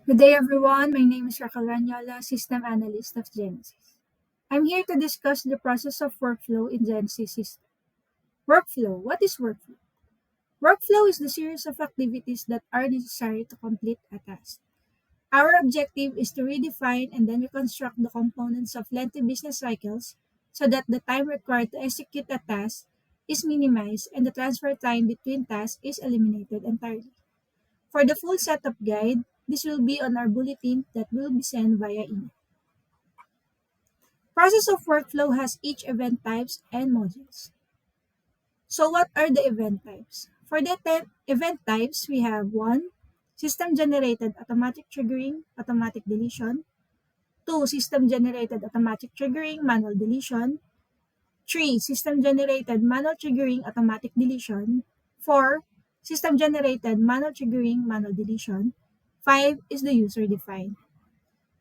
Good day, everyone. My name is Raquel Ranyola, System Analyst of Genesis. I'm here to discuss the process of workflow in Genesis system. Workflow. What is workflow? Workflow is the series of activities that are necessary to complete a task. Our objective is to redefine and then reconstruct the components of lengthy business cycles so that the time required to execute a task is minimized and the transfer time between tasks is eliminated entirely. For the full setup guide, this will be on our bulletin that will be sent via email. Process of workflow has each event types and modules. So what are the event types? For the event types, we have 1. System generated automatic triggering, automatic deletion. 2. System generated automatic triggering, manual deletion. 3. System generated manual triggering, automatic deletion. 4. System generated manual triggering, manual deletion. 5 is the user defined.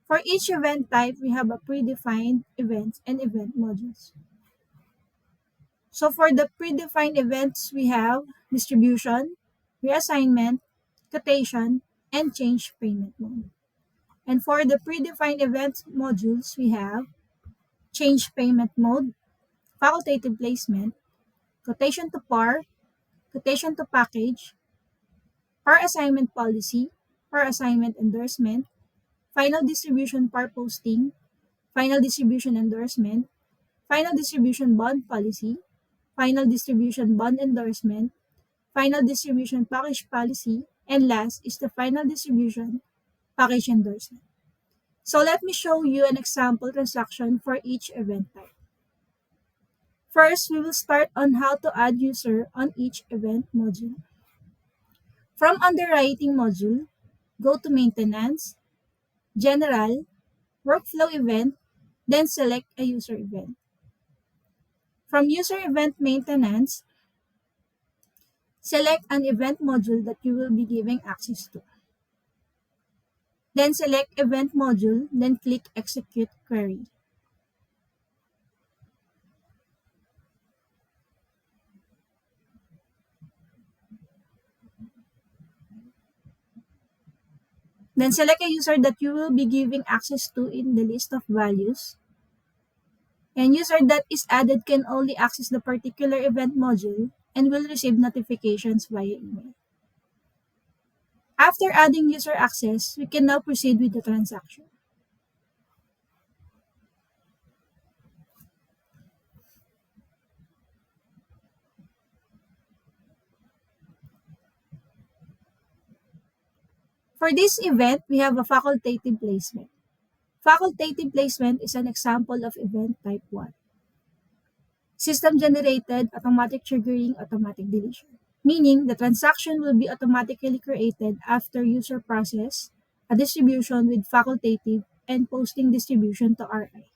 For each event type, we have a predefined events and event modules. So for the predefined events, we have distribution, reassignment, quotation, and change payment mode. And for the predefined event modules, we have change payment mode, facultative placement, quotation to par, quotation to package, par assignment policy, par assignment endorsement, final distribution par posting, final distribution endorsement, final distribution bond policy, final distribution bond endorsement, final distribution package policy, and last is the final distribution package endorsement. So let me show you an example transaction for each event type. First, we will start on how to add user on each event module. From underwriting module, go to maintenance, general, workflow event, then select a user event. From user event maintenance, select an event module that you will be giving access to. Then select event module, then click execute query. Then select a user that you will be giving access to in the list of values. And user that is added can only access the particular event module and will receive notifications via email. After adding user access, we can now proceed with the transaction. For this event, we have a facultative placement. Facultative placement is an example of event type 1. System generated automatic triggering, automatic deletion, meaning the transaction will be automatically created after user process a distribution with facultative and posting distribution to RI.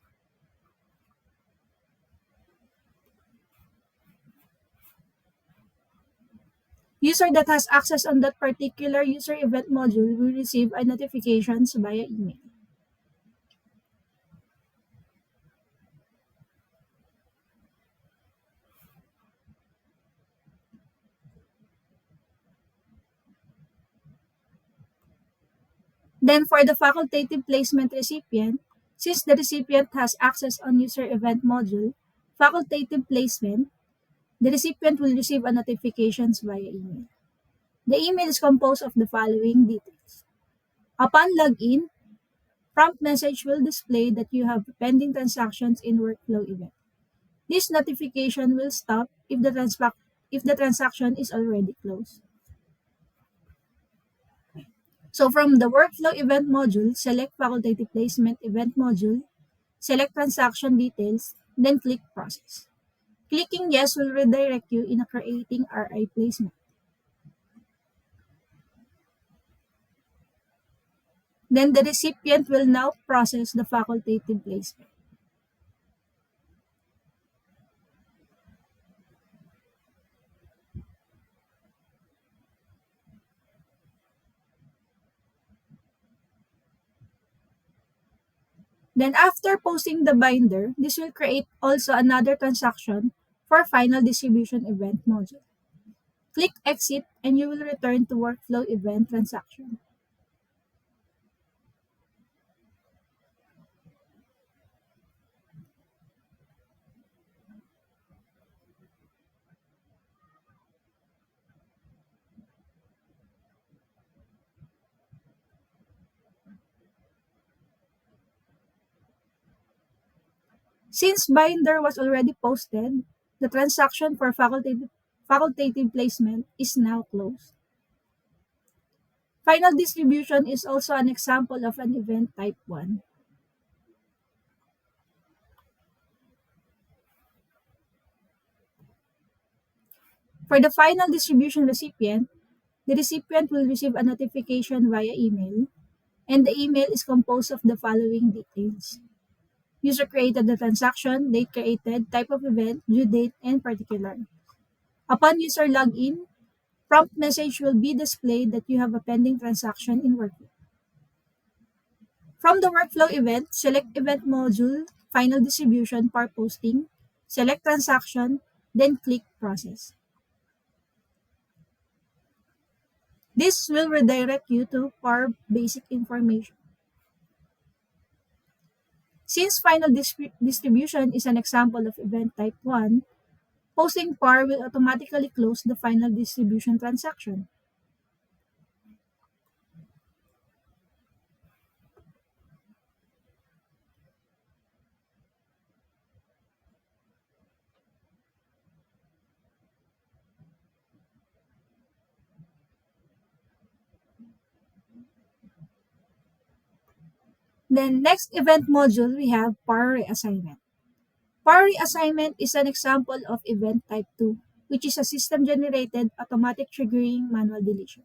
User that has access on that particular user event module will receive a notifications via email. Then for the facultative placement recipient, since the recipient has access on user event module, facultative placement, the recipient will receive a notifications via email. The email is composed of the following details. Upon login, prompt message will display that you have pending transactions in workflow event. This notification will stop if the transaction is already closed. So from the workflow event module, select facultative placement event module, select transaction details, then click process. Clicking yes will redirect you in a creating RI placement. Then the recipient will now process the facultative placement. Then after posting the binder, this will create also another transaction for final distribution event module. Click exit and you will return to workflow event transaction. Since binder was already posted, the transaction for facultative placement is now closed. Final distribution is also an example of an event type 1. For the final distribution recipient, the recipient will receive a notification via email, and the email is composed of the following details. User created the transaction, date created, type of event, due date, and particular. Upon user login, prompt message will be displayed that you have a pending transaction in workflow. From the workflow event, select event module, final distribution, par posting, select transaction, then click process. This will redirect you to par basic information. Since final distribution is an example of event type 1, posting par will automatically close the final distribution transaction. Then next event module, we have par reassignment. Par reassignment is an example of event type 2, which is a system-generated automatic triggering manual deletion,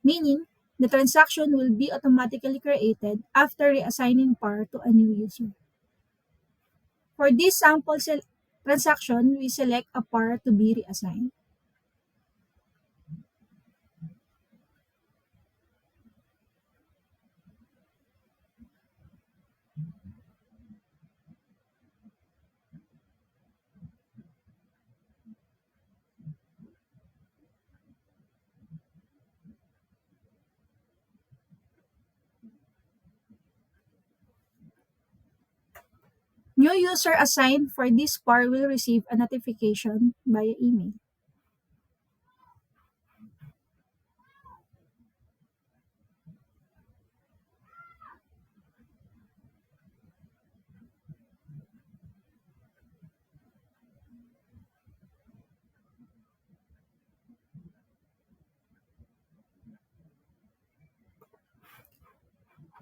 meaning the transaction will be automatically created after reassigning par to a new user. For this sample transaction, we select a par to be reassigned. New user assigned for this par will receive a notification via email.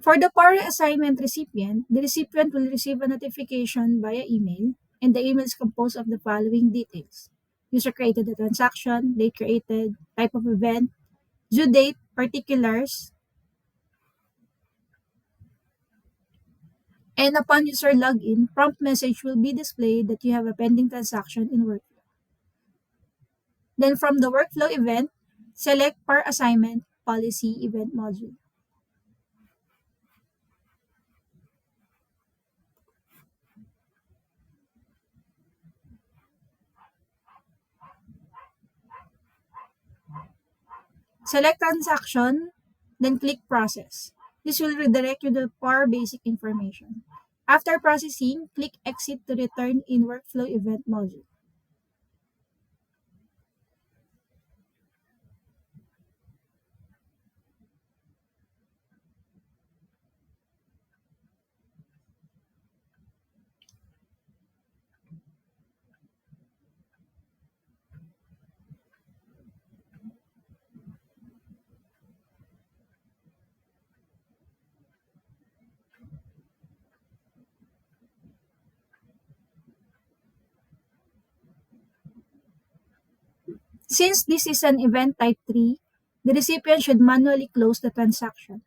For the par assignment recipient, the recipient will receive a notification via email, and the email is composed of the following details. User created the transaction, date created, type of event, due date, particulars, and upon user login, prompt message will be displayed that you have a pending transaction in workflow. Then from the workflow event, select par assignment policy event module. Select transaction, then click process. This will redirect you to par basic information. After processing, click exit to return in workflow event module. Since this is an event type 3, the recipient should manually close the transaction.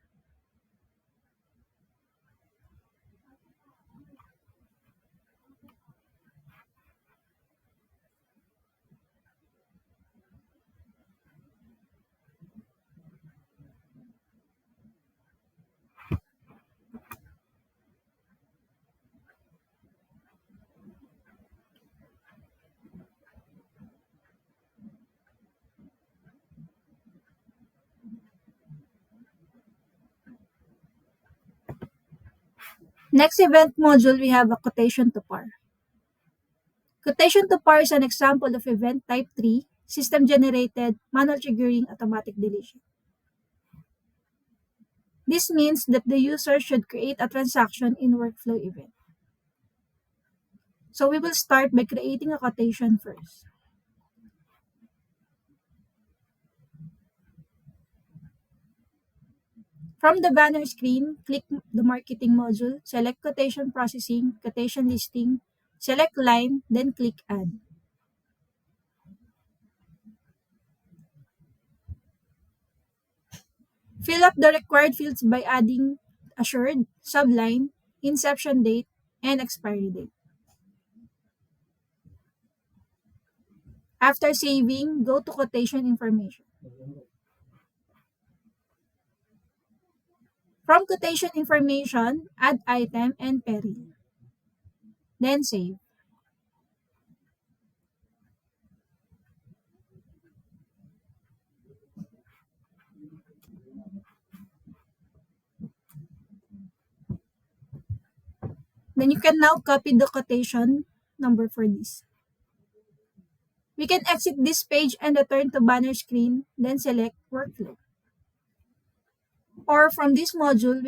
Next event module, we have a quotation to par. Quotation to par is an example of event type 3, system-generated, manual triggering automatic deletion. This means that the user should create a transaction in workflow event. So we will start by creating a quotation first. From the banner screen, click the marketing module, select quotation processing, quotation listing, select line, then click add. Fill up the required fields by adding assured, subline, inception date, and expiry date. After saving, go to quotation information. From quotation information, add item and peril. Then save. Then you can now copy the quotation number for this. We can exit this page and return to banner screen, then select workflow. Or from this module,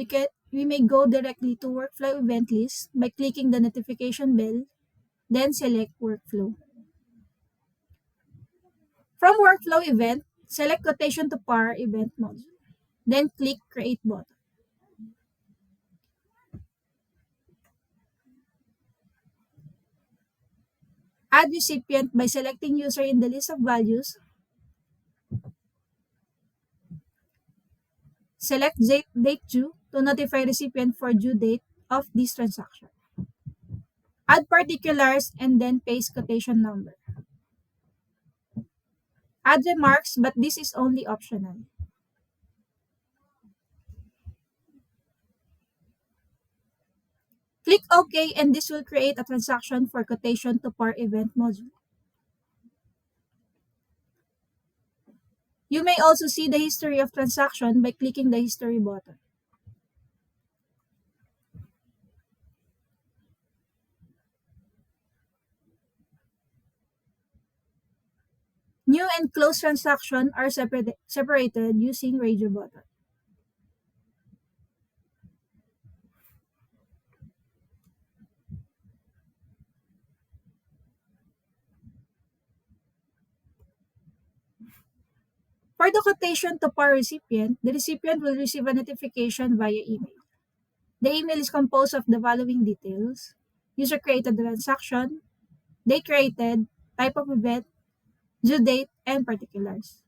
we may go directly to workflow event list by clicking the notification bell, then select workflow. From workflow event, select quotation to par event module, then click create button. Add recipient by selecting user in the list of values. Select date due to notify recipient for due date of this transaction. Add particulars and then paste quotation number. Add remarks, but this is only optional. Click OK and this will create a transaction for quotation to par event module. You may also see the history of transaction by clicking the history button. New and closed transaction are separated using radio button. For the quotation to par recipient, the recipient will receive a notification via email. The email is composed of the following details: user created the transaction, date created, type of event, due date, and particulars.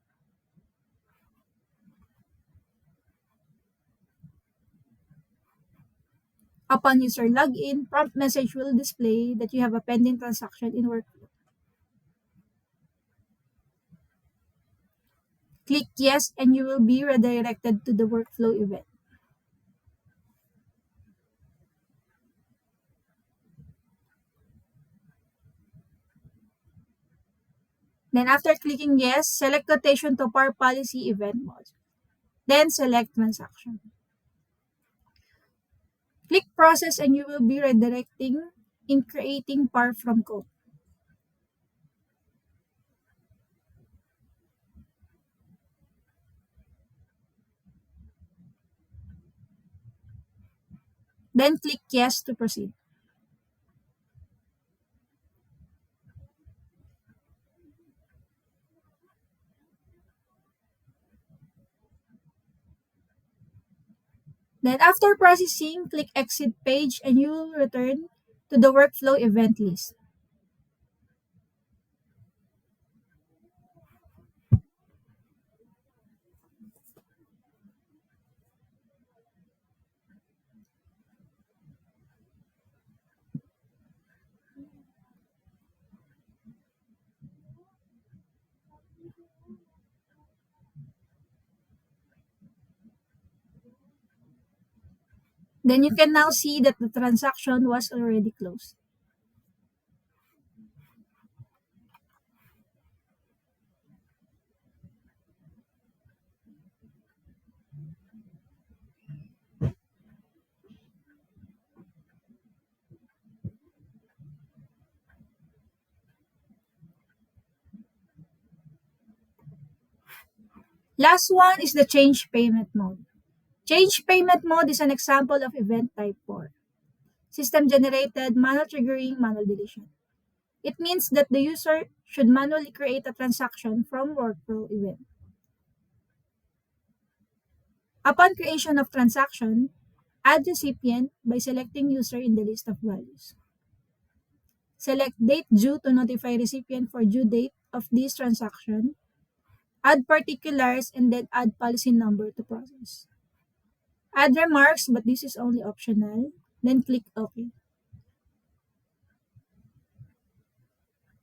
Upon user login, prompt message will display that you have a pending transaction in workflow. Click yes and you will be redirected to the workflow event. Then after clicking yes, select quotation to par policy event module. Then select transaction. Click process and you will be redirecting in creating par from code. Then click yes to proceed. Then after processing, click exit page and you will return to the workflow event list. Then you can now see that the transaction was already closed. Last one is the change payment mode. Change payment mode is an example of event type 4. system-generated, manual triggering, manual deletion. It means that the user should manually create a transaction from workflow event. Upon creation of transaction, add recipient by selecting user in the list of values. Select date due to notify recipient for due date of this transaction. Add particulars and then add policy number to process. Add remarks, but this is only optional. Then click OK.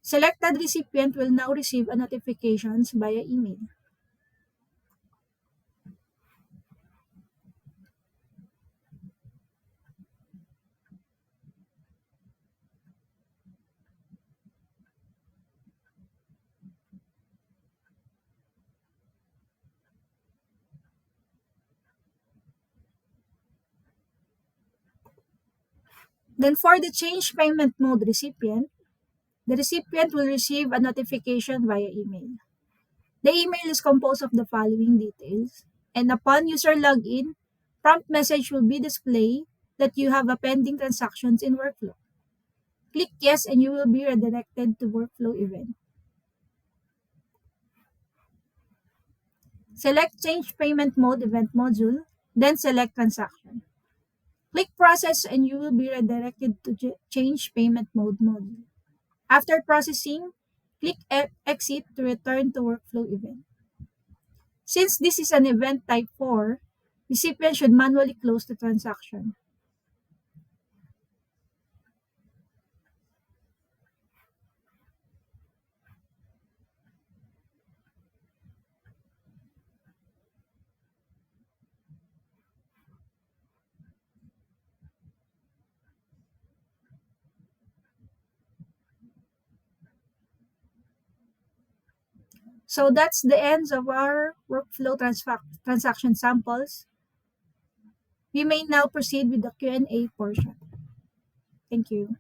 Selected recipient will now receive a notifications via email. Then for the change payment mode recipient, the recipient will receive a notification via email. The email is composed of the following details, and upon user login, prompt message will be displayed that you have a pending transactions in workflow. Click yes and you will be redirected to workflow event. Select change payment mode event module, then select transaction. Click process and you will be redirected to change payment mode module. After processing, click exit to return to workflow event. Since this is an event type 4, recipient should manually close the transaction. So that's the ends of our workflow transaction samples. We may now proceed with the Q&A portion. Thank you.